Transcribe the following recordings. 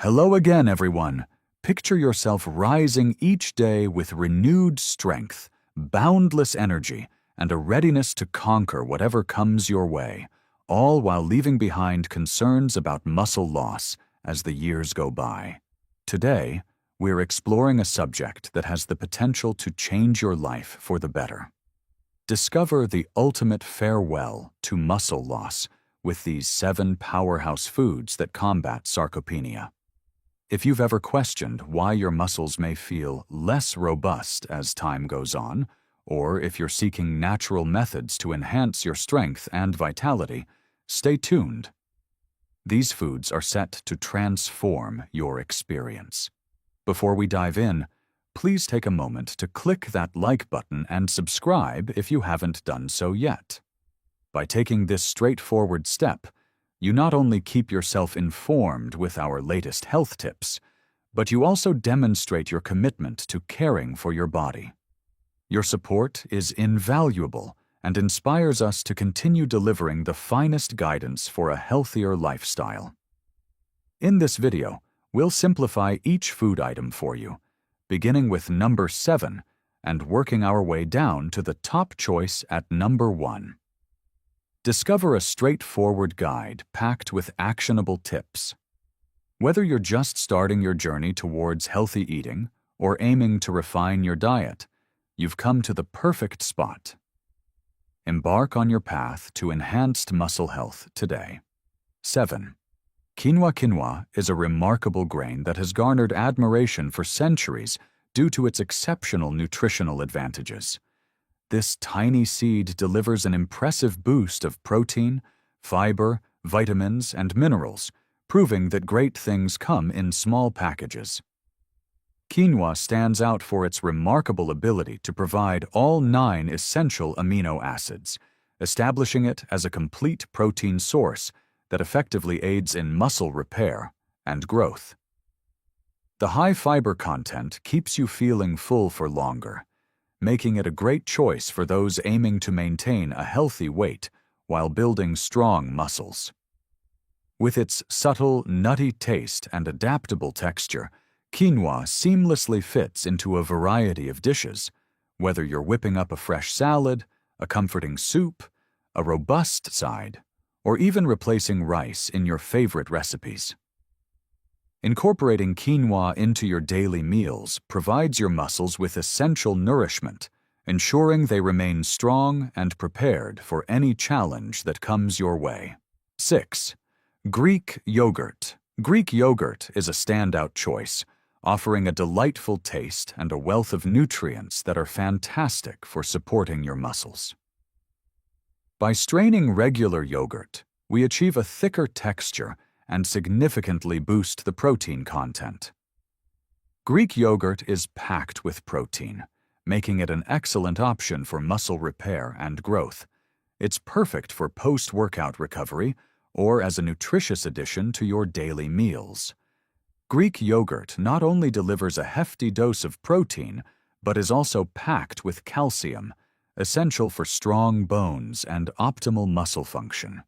Hello again, everyone. Picture yourself rising each day with renewed strength, boundless energy, and a readiness to conquer whatever comes your way, all while leaving behind concerns about muscle loss as the years go by. Today, we're exploring a subject that has the potential to change your life for the better. Discover the ultimate farewell to muscle loss with these 7 powerhouse foods that combat sarcopenia. If you've ever questioned why your muscles may feel less robust as time goes on, or if you're seeking natural methods to enhance your strength and vitality, stay tuned. These foods are set to transform your experience. Before we dive in, please take a moment to click that like button and subscribe if you haven't done so yet. By taking this straightforward step, you not only keep yourself informed with our latest health tips, but you also demonstrate your commitment to caring for your body. Your support is invaluable and inspires us to continue delivering the finest guidance for a healthier lifestyle. In this video, we'll simplify each food item for you, beginning with number 7 and working our way down to the top choice at number 1. Discover a straightforward guide packed with actionable tips. Whether you're just starting your journey towards healthy eating or aiming to refine your diet, you've come to the perfect spot. Embark on your path to enhanced muscle health today. 7. Quinoa is a remarkable grain that has garnered admiration for centuries due to its exceptional nutritional advantages. This tiny seed delivers an impressive boost of protein, fiber, vitamins, and minerals, proving that great things come in small packages. Quinoa stands out for its remarkable ability to provide all 9 essential amino acids, establishing it as a complete protein source that effectively aids in muscle repair and growth. The high fiber content keeps you feeling full for longer, making it a great choice for those aiming to maintain a healthy weight while building strong muscles. With its subtle, nutty taste and adaptable texture, quinoa seamlessly fits into a variety of dishes, whether you're whipping up a fresh salad, a comforting soup, a robust side, or even replacing rice in your favorite recipes. Incorporating quinoa into your daily meals provides your muscles with essential nourishment, ensuring they remain strong and prepared for any challenge that comes your way. 6. Greek yogurt. Greek yogurt is a standout choice, offering a delightful taste and a wealth of nutrients that are fantastic for supporting your muscles. By straining regular yogurt, we achieve a thicker texture and significantly boost the protein content. Greek yogurt is packed with protein, making it an excellent option for muscle repair and growth. It's perfect for post-workout recovery or as a nutritious addition to your daily meals. Greek yogurt not only delivers a hefty dose of protein, but is also packed with calcium, essential for strong bones and optimal muscle function.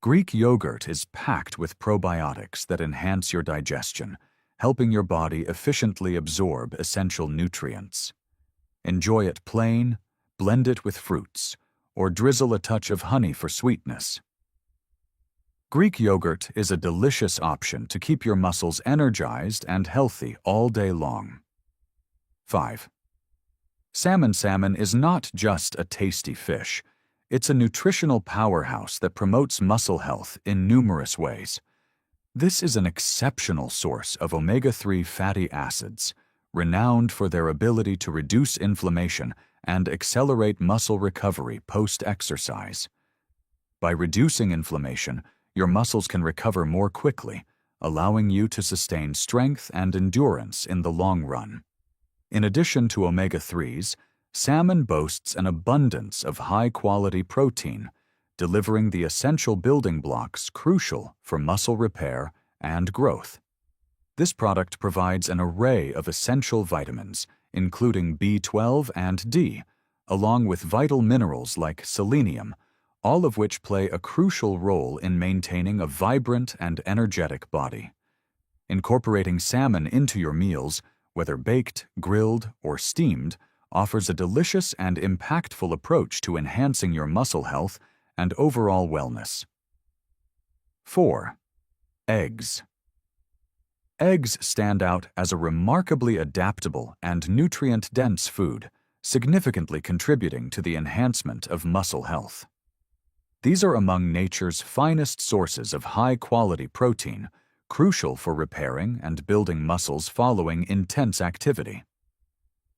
Greek yogurt is packed with probiotics that enhance your digestion, helping your body efficiently absorb essential nutrients. Enjoy it plain, blend it with fruits, or drizzle a touch of honey for sweetness. Greek yogurt is a delicious option to keep your muscles energized and healthy all day long. 5. Salmon is not just a tasty fish. It's a nutritional powerhouse that promotes muscle health in numerous ways. This is an exceptional source of omega-3 fatty acids, renowned for their ability to reduce inflammation and accelerate muscle recovery post-exercise. By reducing inflammation, your muscles can recover more quickly, allowing you to sustain strength and endurance in the long run. In addition to omega-3s, salmon boasts an abundance of high-quality protein, delivering the essential building blocks crucial for muscle repair and growth. This product provides an array of essential vitamins, including B12 and D, along with vital minerals like selenium, all of which play a crucial role in maintaining a vibrant and energetic body. Incorporating salmon into your meals, whether baked, grilled, or steamed, offers a delicious and impactful approach to enhancing your muscle health and overall wellness. 4. Eggs. Eggs stand out as a remarkably adaptable and nutrient-dense food, significantly contributing to the enhancement of muscle health. These are among nature's finest sources of high-quality protein, crucial for repairing and building muscles following intense activity.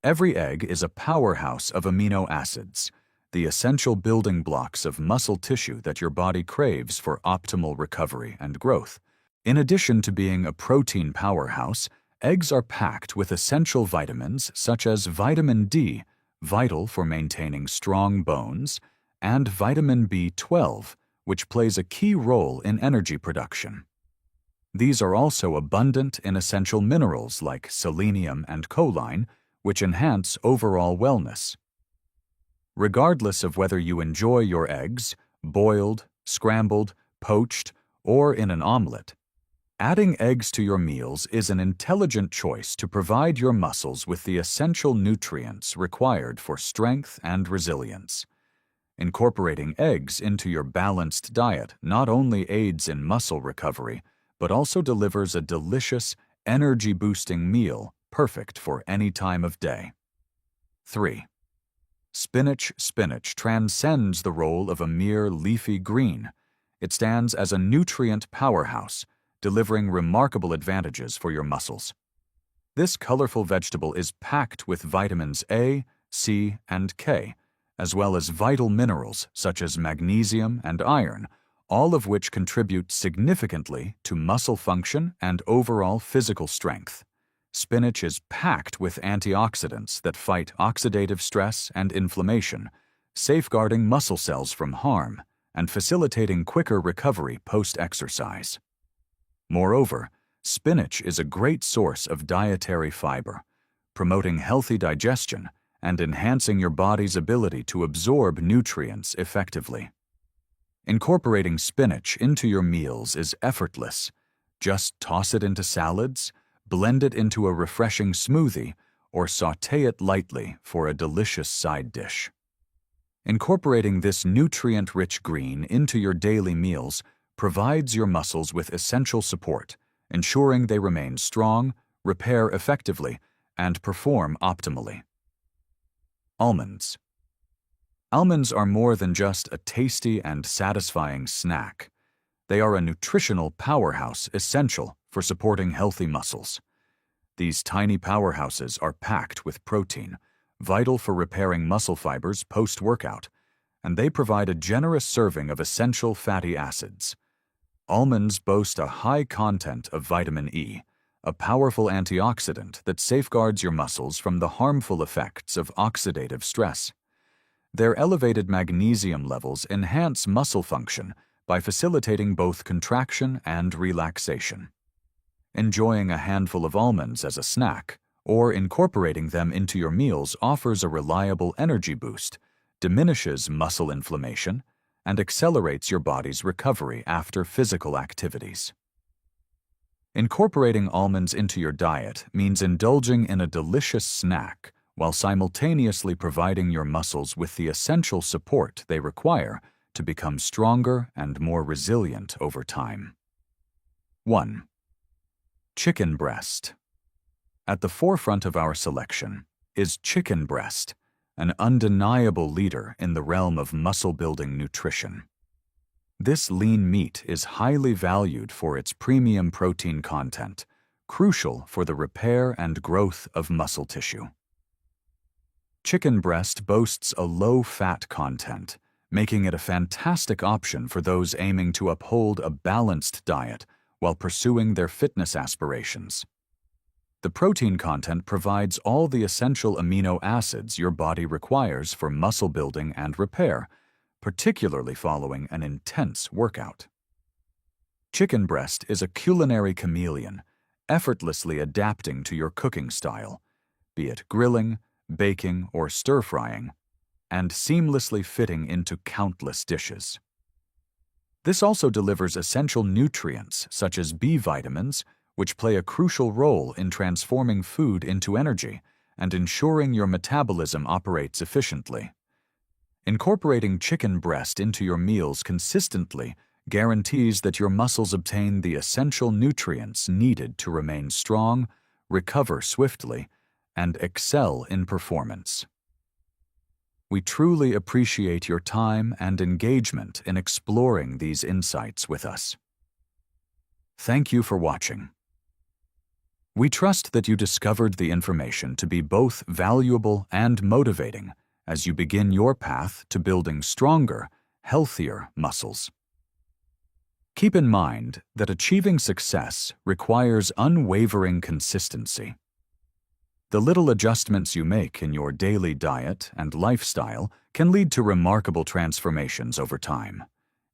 Every egg is a powerhouse of amino acids, the essential building blocks of muscle tissue that your body craves for optimal recovery and growth. In addition to being a protein powerhouse, eggs are packed with essential vitamins such as vitamin D, vital for maintaining strong bones, and vitamin B12, which plays a key role in energy production. These are also abundant in essential minerals like selenium and choline, which enhance overall wellness. Regardless of whether you enjoy your eggs boiled, scrambled, poached, or in an omelet, adding eggs to your meals is an intelligent choice to provide your muscles with the essential nutrients required for strength and resilience. Incorporating eggs into your balanced diet not only aids in muscle recovery, but also delivers a delicious, energy-boosting meal perfect for any time of day. 3. Spinach. Spinach transcends the role of a mere leafy green. It stands as a nutrient powerhouse, delivering remarkable advantages for your muscles. This colorful vegetable is packed with vitamins A, C, and K, as well as vital minerals such as magnesium and iron, all of which contribute significantly to muscle function and overall physical strength. Spinach is packed with antioxidants that fight oxidative stress and inflammation, safeguarding muscle cells from harm and facilitating quicker recovery post-exercise. Moreover, spinach is a great source of dietary fiber, promoting healthy digestion and enhancing your body's ability to absorb nutrients effectively. Incorporating spinach into your meals is effortless. Just toss it into salads, blend it into a refreshing smoothie, or sauté it lightly for a delicious side dish. Incorporating this nutrient-rich green into your daily meals provides your muscles with essential support, ensuring they remain strong, repair effectively, and perform optimally. Almonds. Almonds are more than just a tasty and satisfying snack. They are a nutritional powerhouse essential for supporting healthy muscles. These tiny powerhouses are packed with protein, vital for repairing muscle fibers post-workout, and they provide a generous serving of essential fatty acids. Almonds boast a high content of vitamin E, a powerful antioxidant that safeguards your muscles from the harmful effects of oxidative stress. Their elevated magnesium levels enhance muscle function by facilitating both contraction and relaxation. Enjoying a handful of almonds as a snack or incorporating them into your meals offers a reliable energy boost, diminishes muscle inflammation, and accelerates your body's recovery after physical activities. Incorporating almonds into your diet means indulging in a delicious snack while simultaneously providing your muscles with the essential support they require to become stronger and more resilient over time. 1. Chicken breast. At the forefront of our selection is chicken breast, an undeniable leader in the realm of muscle-building nutrition. This lean meat is highly valued for its premium protein content, crucial for the repair and growth of muscle tissue. Chicken breast boasts a low fat content, making it a fantastic option for those aiming to uphold a balanced diet while pursuing their fitness aspirations. The protein content provides all the essential amino acids your body requires for muscle building and repair, particularly following an intense workout. Chicken breast is a culinary chameleon, effortlessly adapting to your cooking style, be it grilling, baking, or stir-frying, and seamlessly fitting into countless dishes. This also delivers essential nutrients such as B vitamins, which play a crucial role in transforming food into energy and ensuring your metabolism operates efficiently. Incorporating chicken breast into your meals consistently guarantees that your muscles obtain the essential nutrients needed to remain strong, recover swiftly, and excel in performance. We truly appreciate your time and engagement in exploring these insights with us. Thank you for watching. We trust that you discovered the information to be both valuable and motivating as you begin your path to building stronger, healthier muscles. Keep in mind that achieving success requires unwavering consistency. The little adjustments you make in your daily diet and lifestyle can lead to remarkable transformations over time.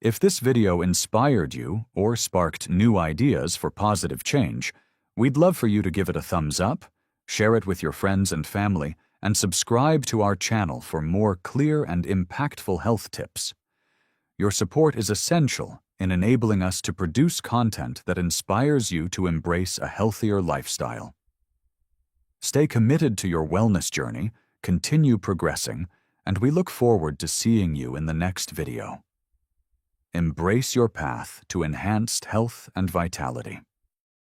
If this video inspired you or sparked new ideas for positive change, we'd love for you to give it a thumbs up, share it with your friends and family, and subscribe to our channel for more clear and impactful health tips. Your support is essential in enabling us to produce content that inspires you to embrace a healthier lifestyle. Stay committed to your wellness journey, continue progressing, and we look forward to seeing you in the next video. Embrace your path to enhanced health and vitality.